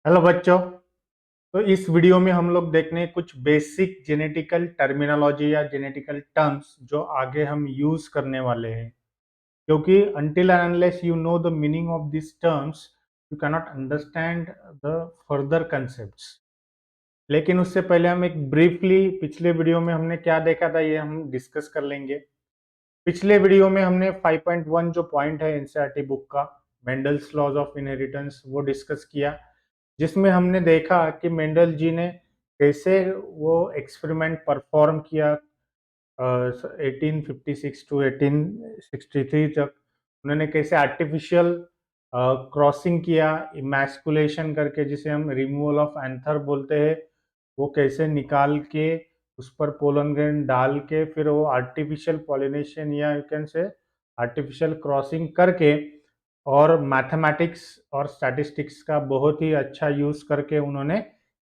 Hello बच्चों। तो इस वीडियो में हम लोग देखने कुछ बेसिक जेनेटिकल टर्मिनोलॉजी या जेनेटिकल टर्म्स जो आगे हम यूज करने वाले हैं, क्योंकि until and unless you know the meaning of these terms you cannot understand the further concepts। लेकिन उससे पहले हम एक ब्रीफली पिछले वीडियो में हमने क्या देखा था ये हम डिस्कस कर लेंगे। पिछले वीडियो में हमने 5.1 जो पॉइंट है एनसीईआरटी बुक का, मेंडल्स लॉज ऑफ इनहेरिटेंस, वो डिस्कस किया, जिसमें हमने देखा कि मेंडल जी ने कैसे वो एक्सपेरिमेंट परफॉर्म किया 1856 टू 1863 तक। उन्होंने कैसे आर्टिफिशियल क्रॉसिंग किया, इमैस्कुलेशन करके, जिसे हम रिमूवल ऑफ एंथर बोलते हैं, वो कैसे निकाल के उस पर पोलन ग्रेन डाल के फिर वो आर्टिफिशियल पॉलिनेशन या you can say artificial crossing करके और मैथमेटिक्स और स्टैटिस्टिक्स का बहुत ही अच्छा यूज करके उन्होंने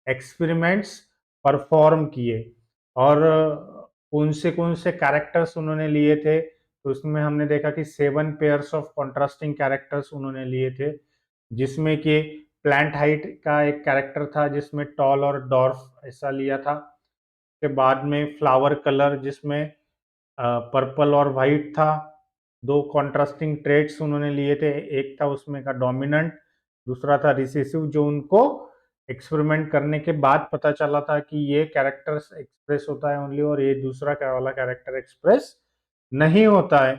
एक्सपेरिमेंट्स परफॉर्म किए। और कौन से कैरेक्टर्स उन्होंने लिए थे, तो उसमें हमने देखा कि 7 पेयर्स ऑफ कॉन्ट्रास्टिंग कैरेक्टर्स उन्होंने लिए थे, जिसमें कि प्लांट हाइट का एक कैरेक्टर था जिसमें टॉल और डॉर्फ ऐसा लिया था। उसके बाद में फ्लावर कलर जिसमें पर्पल और वाइट था। दो कॉन्ट्रास्टिंग ट्रेट्स उन्होंने लिए थे, एक था उसमें का डोमिनेंट, दूसरा था रिसेसिव, जो उनको एक्सपेरिमेंट करने के बाद पता चला था कि ये कैरेक्टर्स एक्सप्रेस होता है ओनली और ये दूसरा वाला कैरेक्टर एक्सप्रेस नहीं होता है।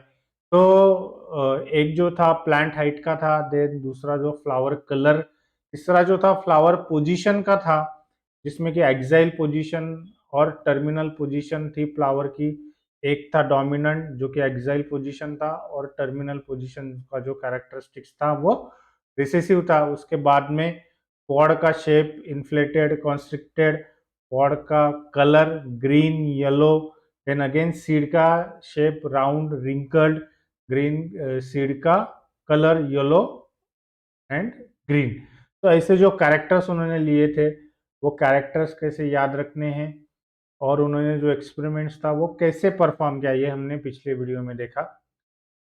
तो एक जो था प्लांट हाइट का था, देन दूसरा जो फ्लावर कलर, तीसरा जो था फ्लावर पोजीशन का था, जिसमें कि एक्साइल पोजीशन और टर्मिनल पोजीशन थी फ्लावर की। एक था डोमिनेंट जो कि एक्साइल पोजीशन था और टर्मिनल पोजीशन का जो कैरेक्टरिस्टिक्स था वो रिसेसिव था। उसके बाद में पॉड का शेप इन्फ्लेटेड कॉन्स्ट्रिक्टेड, पॉड का colour green yellow, then again seed का shape round wrinkled, green seed का कलर येलो एंड ग्रीन। तो ऐसे जो कैरेक्टर्स उन्होंने लिए थे वो कैरेक्टर्स कैसे याद रखने हैं और उन्होंने जो एक्सपेरिमेंट्स था वो कैसे परफॉर्म किया, ये हमने पिछले वीडियो में देखा।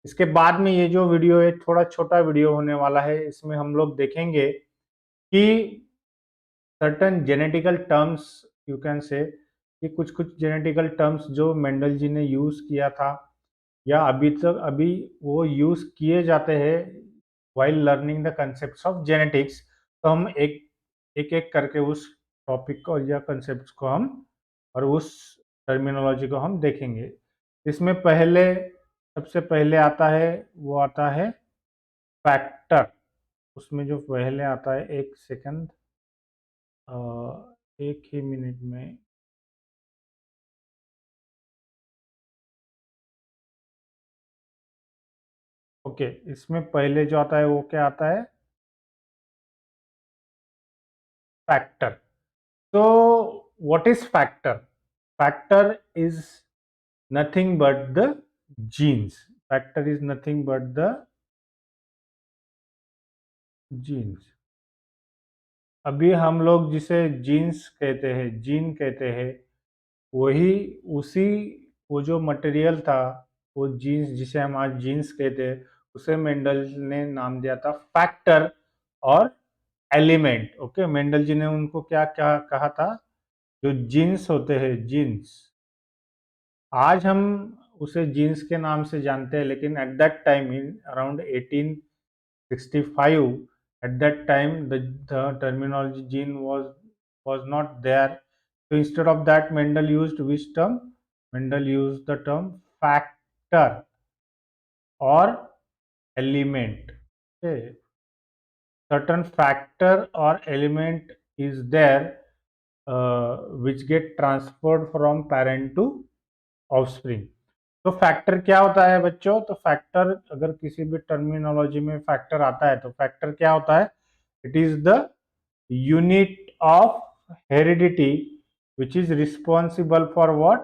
इसके बाद में ये जो वीडियो है थोड़ा छोटा वीडियो होने वाला है, इसमें हम लोग देखेंगे कि certain genetical terms, you can say कि कुछ कुछ जेनेटिकल टर्म्स जो मेंडल जी ने यूज किया था या अभी वो यूज किए जाते हैं while learning the concept of genetics. तो हम एक एक करके उस टॉपिक को या कंसेप्ट को हम और उस टर्मिनोलॉजी को हम देखेंगे। इसमें पहले सबसे पहले आता है वो आता है फैक्टर। उसमें जो पहले आता है, एक सेकंड, एक ही मिनट में। ओके, इसमें पहले जो आता है वो क्या आता है, फैक्टर। तो what is factor? Factor is nothing but the genes. Factor is nothing but the genes. अभी हम लोग जिसे जीन्स कहते हैं, जीन कहते हैं, वही उसी वो जो मटेरियल था, वो जीन्स जिसे हम आज जीन्स कहते हैं, उसे मेंडल ने नाम दिया था फैक्टर और एलिमेंट। ओके, मेंडल जी ने उनको क्या क्या कहा था, जो जीन्स होते हैं, जीन्स। आज हम उसे जीन्स के नाम से जानते हैं, लेकिन at that time in around 1865, at that time the terminology gene was not there. So instead of that, Mendel used which term? Mendel used the term factor or element. Okay, certain factor or element is there which get transferred from parent to offspring. तो factor क्या होता है बच्चों? तो factor, अगर किसी भी terminology में फैक्टर आता है तो फैक्टर क्या होता है? It is the unit of heredity which is responsible for what?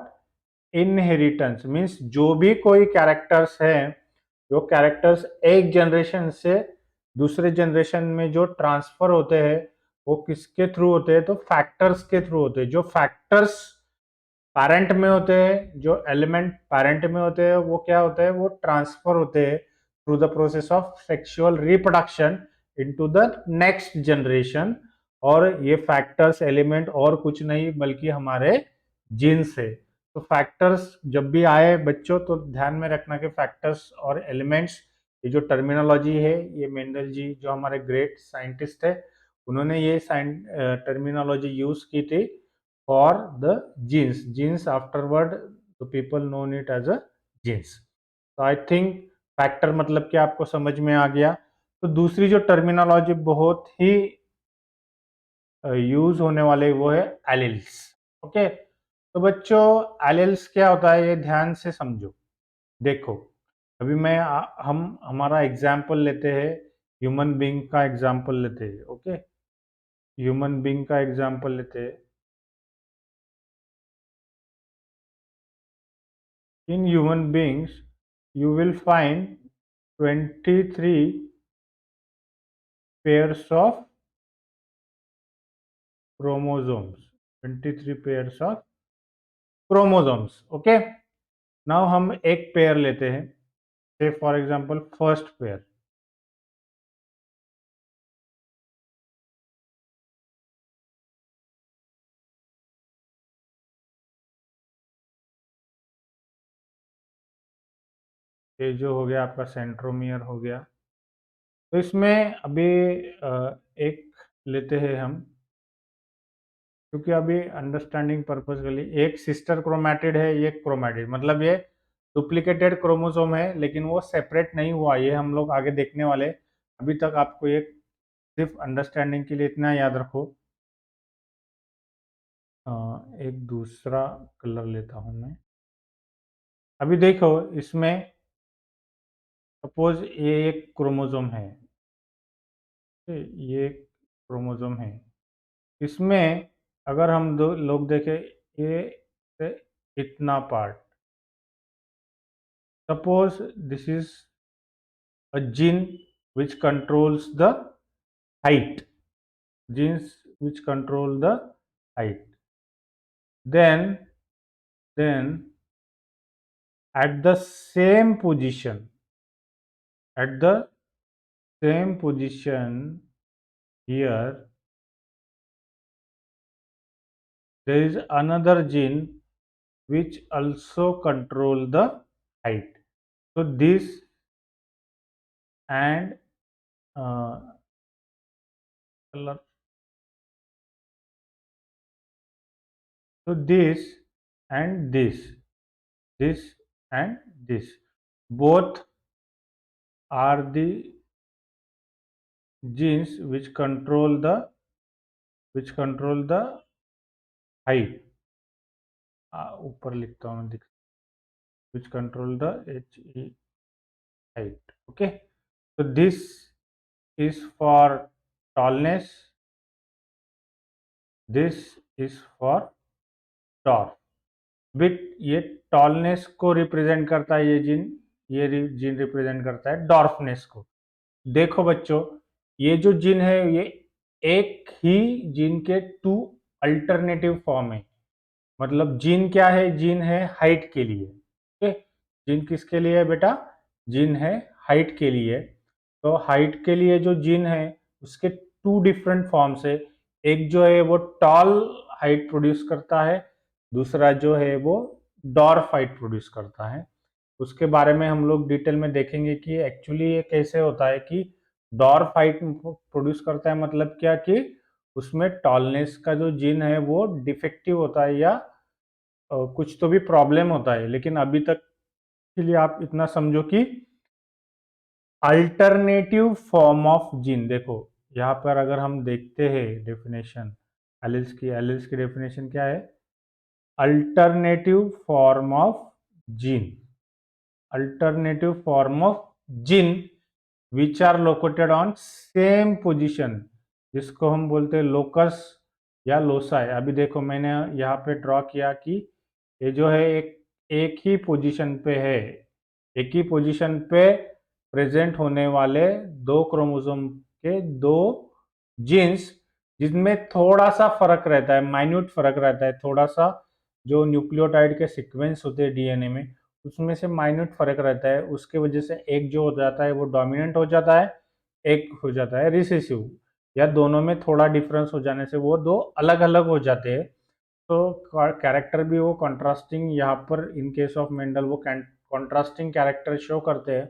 Inheritance. Means जो भी कोई कैरेक्टर्स है, जो कैरेक्टर्स एक जनरेशन से दूसरे जनरेशन में जो ट्रांसफर होते हैं, वो किसके थ्रू होते हैं? तो फैक्टर्स के थ्रू होते हैं। जो फैक्टर्स पेरेंट में होते हैं, जो एलिमेंट पेरेंट में होते हैं, वो क्या होते हैं? वो ट्रांसफर होते हैं through the process of sexual reproduction into the next generation. और ये फैक्टर्स एलिमेंट और कुछ नहीं बल्कि हमारे जीन्स है। तो फैक्टर्स जब भी आए बच्चों तो ध्यान में रखना कि फैक्टर्स और एलिमेंट्स, ये जो टर्मिनोलॉजी है ये मेंडल जी जो हमारे ग्रेट साइंटिस्ट है उन्होंने ये टर्मिनोलॉजी यूज की थी for the genes. Genes afterward the people known it as a genes. तो आई थिंक फैक्टर मतलब कि आपको समझ में आ गया। तो दूसरी जो टर्मिनोलॉजी बहुत ही यूज होने वाले वो है एलिल्स। ओके, तो बच्चों एलिल्स क्या होता है ये ध्यान से समझो। देखो अभी हम हमारा एग्जाम्पल लेते हैं, ह्यूमन बीइंग का एग्जाम्पल लेते हैं। ओके, ह्यूमन बीइंग का एग्जाम्पल लेते हैं। In human beings you will find 23 pairs of chromosomes, 23 pairs of chromosomes. Okay, now हम एक पेयर लेते हैं, say for example first pair। ये जो हो गया आपका सेंट्रोमियर हो गया। तो इसमें अभी एक लेते हैं हम, क्योंकि अभी अंडरस्टैंडिंग पर्पज के लिए एक सिस्टर क्रोमैटिड है, ये क्रोमैटिड मतलब ये डुप्लीकेटेड क्रोमोसोम है लेकिन वो सेपरेट नहीं हुआ, ये हम लोग आगे देखने वाले। अभी तक आपको ये सिर्फ अंडरस्टैंडिंग के लिए इतना याद रखो। एक दूसरा कलर लेता हूं मैं। अभी देखो इसमें सपोज ये एक क्रोमोसोम है, ये एक क्रोमोसोम है। इसमें अगर हम दो लोग देखें ये से इतना part, suppose this is a gene which controls the height, genes which control the height, then at the same position, at the same position here there is another gene which also control the height. So this and uh, color, so this and this both are the genes which control the height। ऊपर लिखता हूँ मैं, which control the he height। okay, so this is for tallness, this is for dwarf। Bit ये tallness को represent करता है ये gene, ये जीन रिप्रेजेंट करता है डॉर्फनेस को। देखो बच्चों ये जो जीन है ये एक ही जीन के टू अल्टरनेटिव फॉर्म है। मतलब जीन क्या है, जीन है हाइट के लिए। ओके, जीन किसके लिए है बेटा, जीन है हाइट के लिए। तो हाइट के लिए जो जीन है उसके टू डिफरेंट फॉर्म्स है, एक जो है वो टॉल हाइट प्रोड्यूस करता है, दूसरा जो है वो डॉर्फ हाइट प्रोड्यूस करता है। उसके बारे में हम लोग डिटेल में देखेंगे कि एक्चुअली ये कैसे होता है कि डॉर्फ हाइट प्रोड्यूस करता है मतलब क्या कि उसमें टॉलनेस का जो जीन है वो डिफेक्टिव होता है या कुछ तो भी प्रॉब्लम होता है। लेकिन अभी तक के लिए आप इतना समझो कि अल्टरनेटिव फॉर्म ऑफ जीन, देखो यहाँ पर अगर हम देखते हैं डेफिनेशन एलिल्स की डेफिनेशन क्या है, alternative form of gene, alternative form of gene which are located on same position, जिसको हम बोलते हैं लोकस या लोसाई। अभी देखो मैंने यहाँ पे ड्रॉ किया कि ये जो है एक ही पोजीशन पे है, एक ही पोजीशन पे प्रेजेंट होने वाले दो क्रोमोसोम के दो जीन्स, जिनमें थोड़ा सा फर्क रहता है, माइन्यूट फर्क रहता है थोड़ा सा, जो न्यूक्लियोटाइड के सीक्वेंस होते हैं डीएनए में उसमें से माइन्यूट फर्क रहता है। उसके वजह से एक जो हो जाता है वो डोमिनेंट हो जाता है, एक हो जाता है रिसेसिव। या दोनों में थोड़ा डिफरेंस हो जाने से वो दो अलग अलग हो जाते हैं। तो कैरेक्टर भी वो कॉन्ट्रास्टिंग, यहाँ पर इन केस ऑफ मेंडल वो कॉन्ट्रास्टिंग कैरेक्टर शो करते हैं।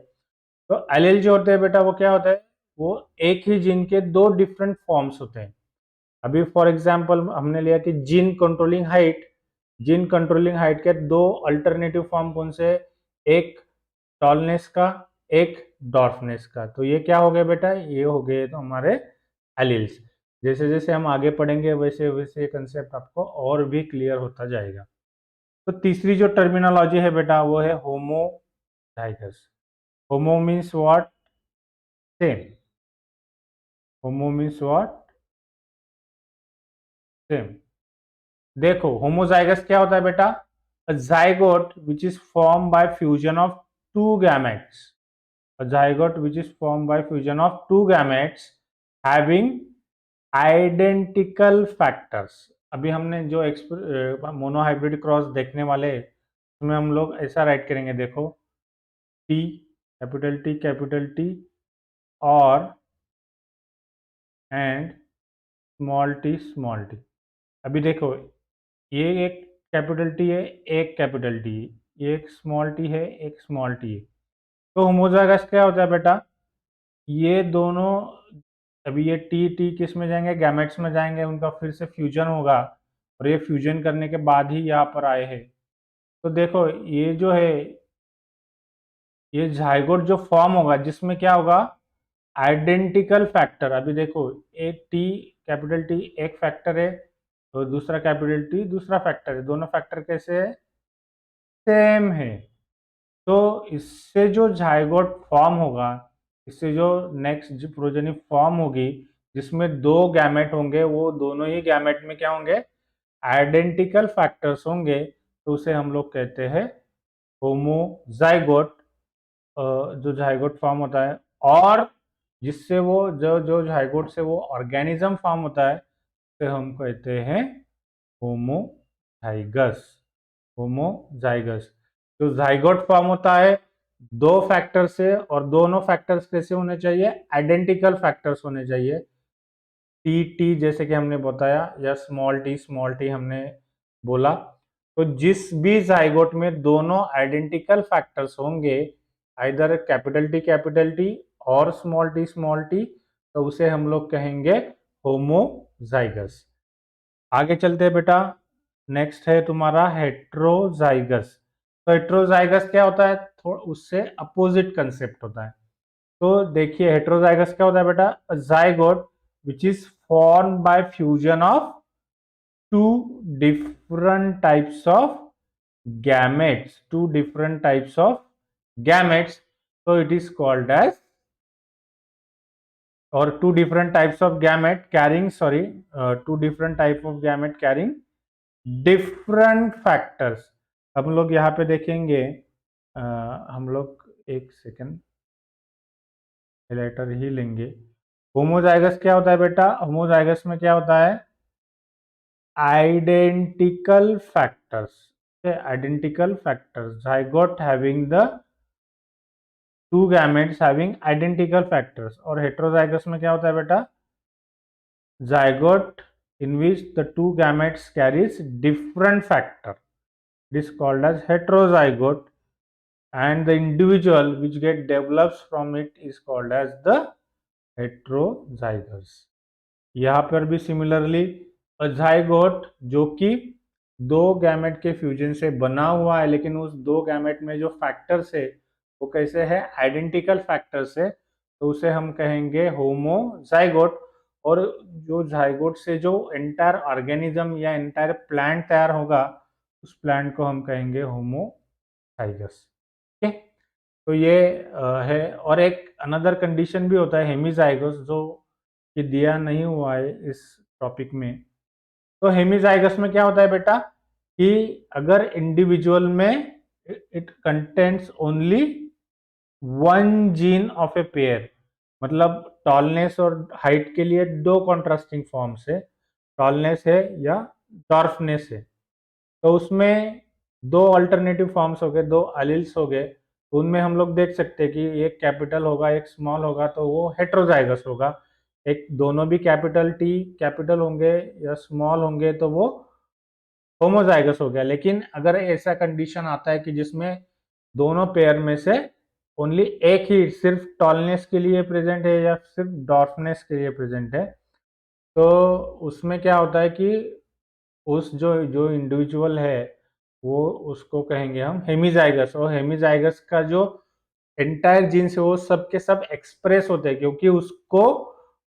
तो एलील जो होते हैं बेटा वो क्या होता है, वो एक ही जीन के दो डिफरेंट फॉर्म्स होते हैं। अभी फॉर एग्जांपल हमने लिया कि gene controlling height, gene controlling height के दो अल्टरनेटिव फॉर्म कौन से, एक टॉलनेस का, एक डॉर्फनेस का। तो ये क्या हो गए बेटा, ये हो गए तो हमारे एलील्स। जैसे जैसे हम आगे पढ़ेंगे वैसे वैसे कंसेप्ट आपको और भी क्लियर होता जाएगा। तो तीसरी जो टर्मिनोलॉजी है बेटा वो है homozygous. Homo means what, same. Homo means what, same. देखो होमोजाइगस क्या होता है बेटा, अ zygote which is form by fusion of two gametes, a zygote which is formed by fusion of two gametes having identical factors। अभी हमने जो monohybrid cross देखने वाले हैं, उसमें हम लोग ऐसा राइट करेंगे, देखो टी कैपिटल टी और एंड स्मॉल टी। अभी देखो ये एक कैपिटल टी है, एक कैपिटल टी है, ये एक स्मॉल टी है, एक स्मॉल टी है। तो होमोजाइगस क्या होता है बेटा, ये दोनों, अभी ये टी टी किस में जाएंगे, गैमेट्स में जाएंगे, उनका फिर से फ्यूजन होगा और ये फ्यूजन करने के बाद ही यहाँ पर आए हैं। तो देखो ये जो है, ये जाइगोट जो फॉर्म होगा जिसमें क्या होगा, आइडेंटिकल फैक्टर। अभी देखो एक टी कैपिटल टी एक फैक्टर है और दूसरा कैपिटल टी दूसरा फैक्टर है, दोनों फैक्टर कैसे है, सेम है। तो इससे जो जाइगोट फॉर्म होगा, इससे जो नेक्स्ट जो प्रोजेनी फॉर्म होगी जिसमें दो गैमेट होंगे, वो दोनों ही गैमेट में क्या होंगे, आइडेंटिकल फैक्टर्स होंगे, तो उसे हम लोग कहते हैं होमोजाइगोट। जो जाइगोट फॉर्म होता है, और जिससे वो जो जो जाइगोट से वो ऑर्गेनिज्म फॉर्म होता है, उसे हम कहते हैं होमोजाइगस। होमोजाइगस जो जाइगोट फॉर्म होता है दो फैक्टर से, और दोनों फैक्टर्स कैसे होने चाहिए, आइडेंटिकल फैक्टर्स होने चाहिए। टी टी जैसे कि हमने बताया, या स्मॉल टी हमने बोला। तो जिस भी जाइगोट में दोनों आइडेंटिकल फैक्टर्स होंगे, आइदर कैपिटल टी और स्मॉल टी, तो उसे हम लोग कहेंगे होमोजाइगस। आगे चलते हैं बेटा, नेक्स्ट है तुम्हारा हेट्रोजाइगस। तो हेट्रोजाइगस क्या होता है, थोड़ा उससे अपोजिट कंसेप्ट होता है। तो देखिए हेट्रोजाइगस क्या होता है बेटा, zygote which is form by fusion of two different types of gametes, two different types of gametes. तो इट इज कॉल्ड एज, और two different types of gamete carrying, sorry, two different type of gamete carrying different factors. हम लोग यहाँ पे देखेंगे, हम लोग एक सेकेंड हाइलाइटर ही लेंगे। होमोजाइगस क्या होता है बेटा, होमोजाइगस में क्या होता है, identical factors, identical factors, zygote having the two gametes having identical factors. और हेट्रोजाइगस में क्या होता है बेटा, zygote in which the two gametes carries different factor, it is called as heterozygote, and the individual which get develops from it is called as the heterozygous। यहाँ पर भी similarly अजाइगोट जो कि दो गैमेट के फ्यूजन से बना हुआ है, लेकिन उस दो गैमेट में जो फैक्टर्स है वो कैसे है, आइडेंटिकल फैक्टर्स है, तो उसे हम कहेंगे होमोजाइगोट। और जो जाइगोट से जो एंटायर ऑर्गेनिज्म या एंटायर प्लांट तैयार होगा, उस प्लांट को हम कहेंगे होमोजाइगस। ठीक है, तो ये है। और एक अनदर कंडीशन भी होता है हेमीजाइगस, जो कि दिया नहीं हुआ है इस टॉपिक में। तो हेमीजाइगस में क्या होता है बेटा, कि अगर इंडिविजुअल में it contents only one gene of a pair, मतलब टॉलनेस और हाइट के लिए दो कॉन्ट्रास्टिंग फॉर्म्स है, टॉलनेस है या डॉर्फनेस है। तो उसमें दो अल्टरनेटिव फॉर्म्स हो गए, दो एलील्स हो गए, तो उनमें हम लोग देख सकते हैं कि एक कैपिटल होगा एक स्मॉल होगा, तो वो हेट्रोजाइगस होगा। एक दोनों भी कैपिटल टी कैपिटल होंगे या स्मॉल होंगे तो वो होमोजाइगस हो गया। लेकिन अगर ऐसा कंडीशन आता है कि जिसमें दोनों पेयर में से ओनली एक ही सिर्फ टॉलनेस के लिए प्रेजेंट है या सिर्फ डॉर्फनेस के लिए प्रेजेंट है, तो उसमें क्या होता है कि उस जो जो इंडिविजुअल है वो उसको कहेंगे हम हेमीजाइगस। और हेमीजाइगस का जो एंटायर जीन्स है वो सब के सब एक्सप्रेस होते हैं, क्योंकि उसको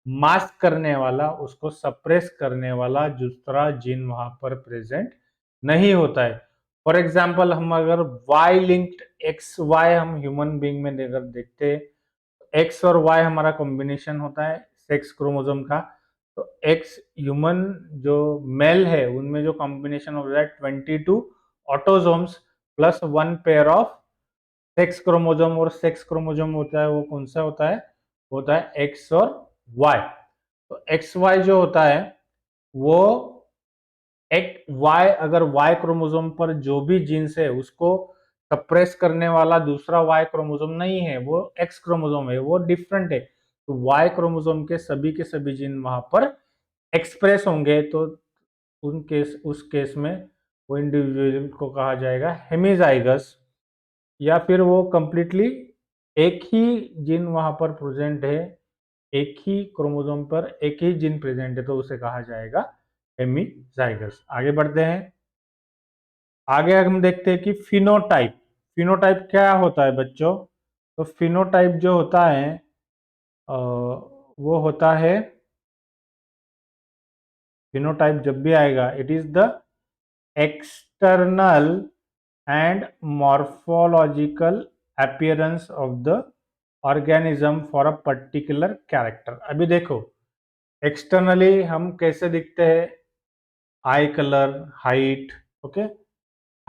मास्क करने वाला, उसको सप्रेस करने वाला दूसरा जीन वहां पर प्रेजेंट नहीं होता है। फॉर एग्जाम्पल हम अगर वाई लिंक्ड एक्स वाई हम ह्यूमन बींग में अगर देखते हैं, एक्स और वाई हमारा कॉम्बिनेशन होता है सेक्स क्रोमोसोम का। तो एक्स ह्यूमन जो मेल है उनमें जो कॉम्बिनेशन होता है 22 autosomes plus 1 pair of sex chromosome. और सेक्स क्रोमोसोम होता है वो कौन सा होता है एक्स और वाई। तो एक्स वाई जो होता है वो एक वाई, अगर वाई क्रोमोसोम पर जो भी जीन्स है उसको सप्रेस करने वाला दूसरा वाई क्रोमोसोम नहीं है, वो एक्स क्रोमोसोम है, वो डिफरेंट है। तो वाई क्रोमोसोम के सभी जीन वहां पर एक्सप्रेस होंगे, तो उस केस में वो इंडिविजुअल को कहा जाएगा हेमीजाइगस। या फिर वो कंप्लीटली एक ही जीन वहां पर प्रेजेंट है, एक ही क्रोमोसोम पर एक ही जीन प्रेजेंट है, तो उसे कहा जाएगा हेमीजाइगस। आगे बढ़ते हैं। आगे हम देखते हैं कि फिनोटाइप। फिनोटाइप क्या होता है बच्चों? तो फिनोटाइप जो होता है वो होता है, फिनोटाइप जब भी आएगा it is the external and morphological appearance of the organism for a particular character. अभी देखो एक्सटर्नली हम कैसे दिखते हैं, आई कलर, हाइट, ओके।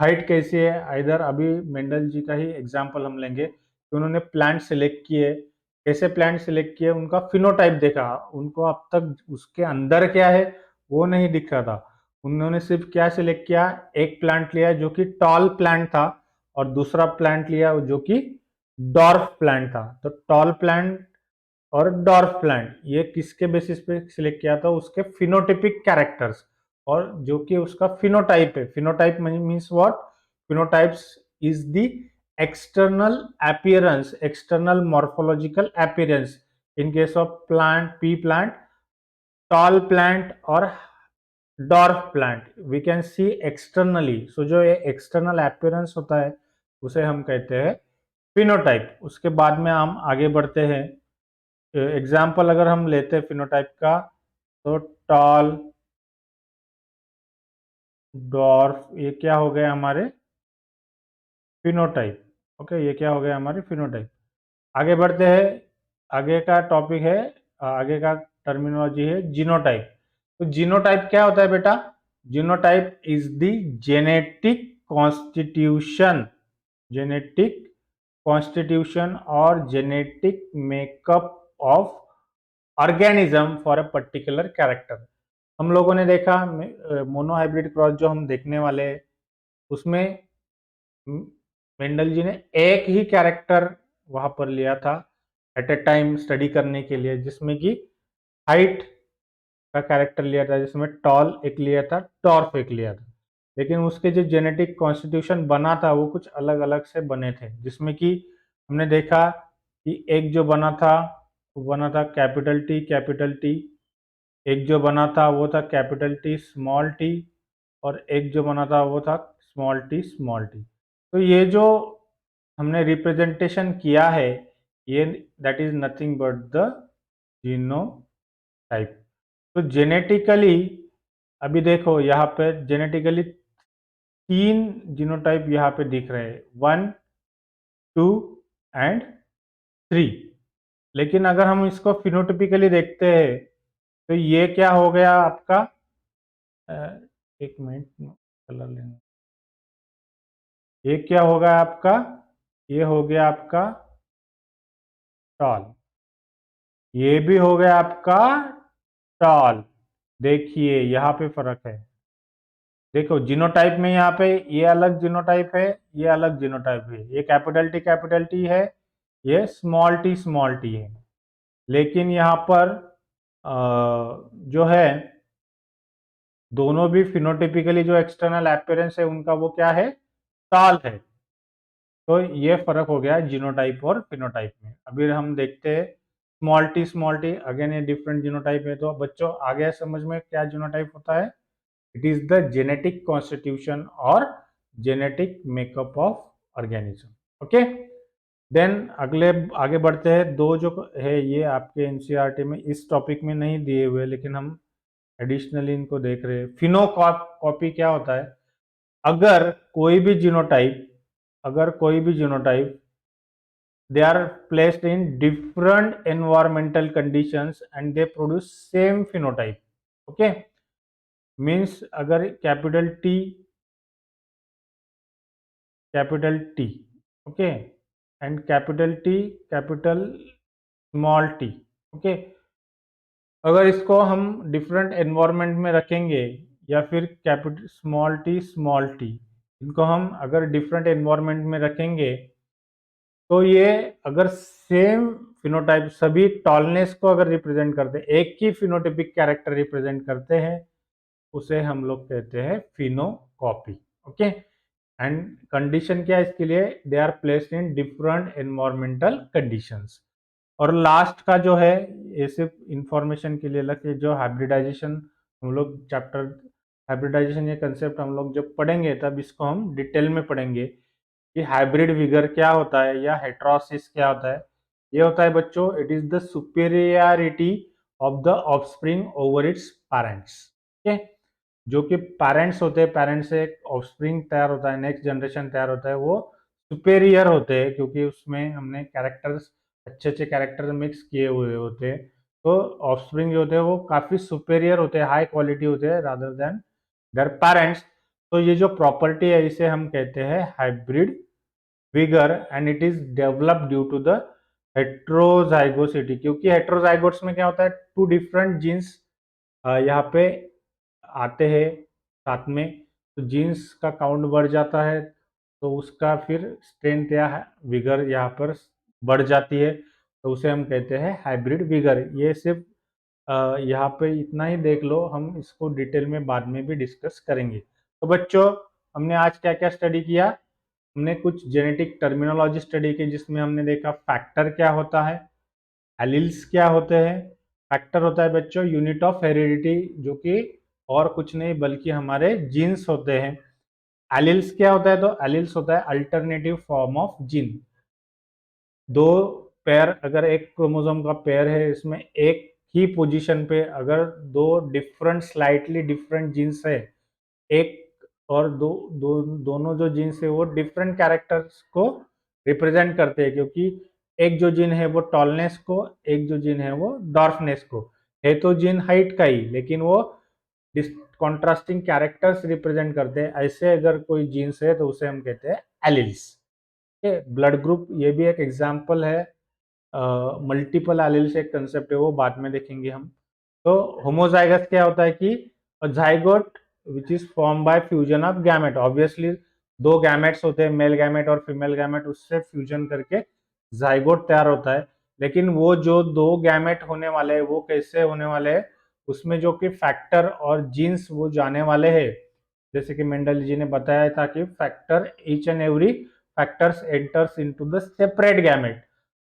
हाइट कैसी है, इधर अभी मेंडल जी का ही एग्जांपल हम लेंगे कि उन्होंने प्लांट सिलेक्ट किए, कैसे प्लांट सिलेक्ट किए, उनका फिनोटाइप देखा, उनको अब तक उसके अंदर क्या है वो नहीं दिख रहा था। उन्होंने सिर्फ क्या सिलेक्ट किया, एक प्लांट लिया जो कि टॉल प्लांट था और दूसरा प्लांट लिया जो कि डॉर्फ प्लांट था। तो टॉल प्लांट और डॉर्फ प्लांट ये किसके बेसिस पे सिलेक्ट किया था, उसके फिनोटिपिक कैरेक्टर्स, और जो कि उसका फिनोटाइप है। Phenotype means what? Phenotypes is the external appearance, external morphological appearance in case of plant, pea plant, tall plant और dwarf plant we can see externally. So जो ये एक्सटर्नल अपीयरेंस होता है उसे हम कहते हैं फिनोटाइप। उसके बाद में हम आगे बढ़ते हैं। एग्जाम्पल अगर हम लेते हैं फिनोटाइप का, तो टॉल, डॉर्फ, ये क्या हो गए हमारे फिनोटाइप। ओके, ये क्या हो गया हमारे फिनोटाइप। आगे बढ़ते हैं। आगे का टॉपिक है, आगे का टर्मिनोलॉजी है जीनोटाइप। तो जीनोटाइप क्या होता है बेटा? Genotype is the genetic constitution, genetic constitution और genetic makeup of organism for a particular character. हम लोगों ने देखा मोनोहाइब्रिड क्रॉस जो हम देखने वाले हैं, उसमें मेंडल जी ने एक ही कैरेक्टर वहां पर लिया था एट ए टाइम स्टडी करने के लिए, जिसमें कि हाइट का कैरेक्टर लिया था, जिसमें टॉल एक लिया था, टॉर्फ एक लिया था। लेकिन उसके जो जेनेटिक कॉन्स्टिट्यूशन बना था वो कुछ अलग अलग से बने थे, जिसमें कि हमने देखा कि एक जो बना था वो बना था कैपिटल टी कैपिटल टी, एक जो बना था वो था कैपिटल टी स्मॉल टी, और एक जो बना था वो था स्मॉल टी स्मॉल टी। तो ये जो हमने रिप्रेजेंटेशन किया है, ये that is nothing but the genotype. तो जेनेटिकली अभी देखो यहाँ पे जेनेटिकली 3 जीनोटाइप यहाँ पे दिख रहे हैं, 1, 2 एंड 3। लेकिन अगर हम इसको फिनोटिपिकली देखते हैं तो ये क्या हो गया आपका, अ, एक मिनट कलर लेना, ये क्या होगा आपका, ये हो गया आपका टॉल, ये भी हो गया आपका टॉल। देखिए यहाँ पे फर्क है, देखो जीनोटाइप में यहाँ पे ये अलग जीनोटाइप है, ये अलग जीनोटाइप है, ये कैपिटल टी है, ये स्मॉल टी है। लेकिन यहाँ पर जो है दोनों भी फिनोटिपिकली जो एक्सटर्नल अपीयरेंस है उनका वो क्या है, टाल है। तो ये फर्क हो गया जीनोटाइप और फिनोटाइप में। अभी हम देखते हैं स्मॉल टी अगेन ये डिफरेंट जीनोटाइप है। तो बच्चों आ गया समझ में क्या जीनोटाइप होता है? It is the genetic constitution और genetic makeup of organism. Okay, then अगले आगे बढ़ते हैं। दो जो है ये आपके एनसीईआरटी में इस टॉपिक में नहीं दिए हुए, लेकिन हम एडिशनली इनको देख रहे हैं। फिनोकॉपी क्या होता है? अगर कोई भी genotype they are placed in different environmental conditions and they produce same phenotype. Okay, means अगर capital T, okay, and capital T, capital small T, okay, अगर इसको हम डिफरेंट एनवायरनमेंट में रखेंगे या फिर कैपिटल स्मॉल टी, इनको हम अगर डिफरेंट एनवायरनमेंट में रखेंगे तो ये अगर सेम फिनोटाइप सभी टॉलनेस को अगर रिप्रेजेंट करते हैं, एक ही फिनोटाइपिक कैरेक्टर रिप्रेजेंट करते हैं, उसे हम लोग कहते हैं फिनोकॉपी। ओके, एंड कंडीशन क्या है इसके लिए? They are placed in different environmental conditions. और लास्ट का जो है ये सिर्फ इंफॉर्मेशन के लिए लगे, जो हाइब्रिडाइजेशन हम लोग चैप्टर हाइब्रिडाइजेशन ये कंसेप्ट हम लोग जब पढ़ेंगे तब इसको हम डिटेल में पढ़ेंगे कि हाइब्रिड विगर क्या होता है या हेट्रोसिस क्या होता है। ये होता है बच्चों, it is the superiority of the offspring over its parents. Okay, जो कि पेरेंट्स होते हैं, पेरेंट्स से एक ऑफस्प्रिंग तैयार होता है, नेक्स्ट जनरेशन तैयार होता है, वो सुपेरियर होते हैं क्योंकि उसमें हमने कैरेक्टर्स अच्छे अच्छे कैरेक्टर मिक्स किए हुए होते हैं। तो ऑफस्प्रिंग जो होते हैं वो काफ़ी सुपेरियर होते हैं, हाई क्वालिटी होते हैं रादर देन देयर पेरेंट्स। तो ये जो प्रॉपर्टी है इसे हम कहते हैं hybrid vigour and it is develop due to the heterozygosity. क्योंकि हेट्रोजाइगोट्स में क्या होता है, टू डिफरेंट जीन्स यहाँ पे आते हैं साथ में, तो जीन्स का काउंट बढ़ जाता है, तो उसका फिर स्ट्रेंथ या विगर यहाँ पर बढ़ जाती है, तो उसे हम कहते हैं हाइब्रिड विगर। ये सिर्फ यहाँ पे इतना ही देख लो, हम इसको डिटेल में बाद में भी डिस्कस करेंगे। तो बच्चों हमने आज क्या क्या स्टडी किया? हमने कुछ जेनेटिक टर्मिनोलॉजी स्टडी की जिसमें हमने देखा फैक्टर क्या होता है, एलिल्स क्या होते हैं। फैक्टर होता है बच्चों यूनिट ऑफ हेरिडिटी, जो कि और कुछ नहीं बल्कि हमारे जीन्स होते हैं। एलिल्स क्या होता है? तो एलिल्स होता है अल्टरनेटिव फॉर्म ऑफ जीन। दो पेयर, अगर एक क्रोमोसोम का पेयर है, इसमें एक ही पोजीशन पे अगर दो डिफरेंट स्लाइटली डिफरेंट जीन्स है, एक और दोनों जो जीन्स है वो डिफरेंट कैरेक्टर्स को रिप्रेजेंट करते हैं, क्योंकि एक जो जीन है वो टॉलनेस को, एक जो जीन है वो डॉर्फनेस को है, तो जीन हाइट का ही, लेकिन वो कॉन्ट्रास्टिंग कैरेक्टर्स रिप्रेजेंट करते हैं। ऐसे अगर कोई जीन्स है तो उसे हम कहते हैं एलिल्स। ब्लड ग्रुप ये भी एक एग्जाम्पल है। मल्टीपल एलिल्स एक कंसेप्ट है, वो बाद में देखेंगे हम। तो होमोजाइगस क्या होता है कि zygote which is form by fusion of gamete. Obviously दो गैमेट्स होते हैं, मेल गैमेट और फीमेल गैमेट, उससे फ्यूजन करके जाइगोट तैयार होता है। लेकिन वो जो दो गैमेट होने वाले हैं वो कैसे होने वाले हैं, उसमें जो कि फैक्टर और जीन्स वो जाने वाले हैं। जैसे कि मेंडल जी ने बताया था कि factor each and every factors enters into the separate gamete,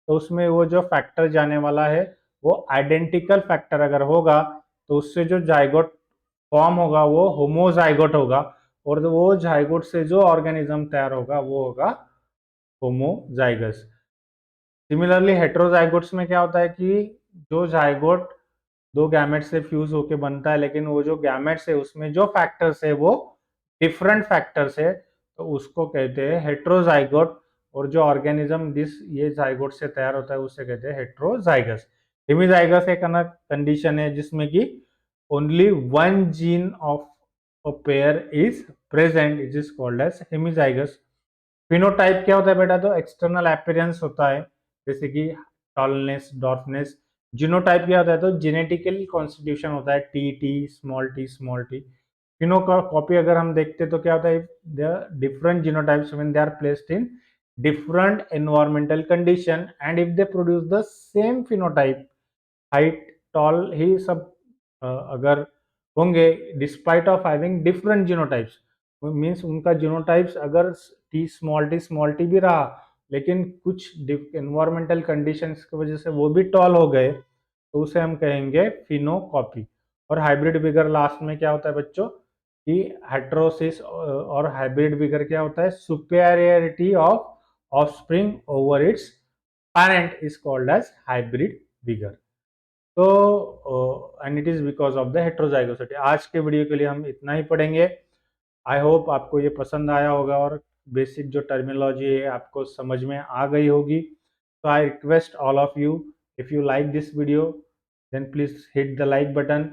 तो उसमें वो जो फैक्टर जाने वाला है वो आइडेंटिकल फैक्टर अगर होगा तो उससे जो जाइगोट फॉर्म होगा वो होमोजाइगोट होगा, और वो जाइगोट से जो ऑर्गेनिज्म तैयार होगा वो होगा होमोजाइगस। सिमिलरली हेट्रोजाइगोट्स में क्या होता है कि जो जाइगोट दो गैमेट से फ्यूज होके बनता है, लेकिन वो जो गैमेट्स है उसमें जो फैक्टर्स है वो डिफरेंट फैक्टर्स है, तो उसको कहते हैं हेट्रोजाइगोट। और जो ऑर्गेनिज्म दिस ये जाइगोट से तैयार होता है उसे कहते हैं हेट्रोजाइगस। हेमिजाइगस एक कंडीशन है जिसमें कि only one gene of a pair is present, it is called as hemizygous. Phenotype क्या होता है बेटा? तो एक्सटर्नल अपीयरेंस होता है, जैसे कि टॉलनेस, डॉर्फनेस। जीनोटाइप क्या होता है? तो जेनेटिकल कॉन्स्टिट्यूशन होता है, टी टी स्मॉल टी। फिनो का कॉपी अगर हम देखते तो क्या होता है? The different genotypes when they are placed in different environmental condition and if they produce the same phenotype, height, tall ही सब अगर होंगे despite of having different genotypes, means उनका जीनोटाइप्स अगर टी स्मॉल टी भी रहा लेकिन कुछ इन्वायरमेंटल कंडीशंस की वजह से वो भी टॉल हो गए तो उसे हम कहेंगे फिनोकॉपी। और हाइब्रिड विगर लास्ट में क्या होता है बच्चों कि हेट्रोसिस और हाइब्रिड विगर क्या होता है, superiority of offspring over its parent is called as hybrid vigour. तो and it is because of the heterozygosity. आज के वीडियो के लिए हम इतना ही पढ़ेंगे। आई होप आपको ये पसंद आया होगा और बेसिक जो टर्मिनोलॉजी है आपको समझ में आ गई होगी। So I request all of you, if you like this video, then please hit the like button.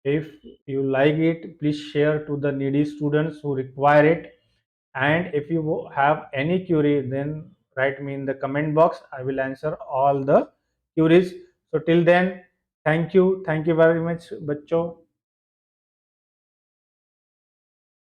If you like it, please share to the needy students who require it. And if you have any query, then write me in the comment box. I will answer all the queries. So till then, thank you very much, बच्चों.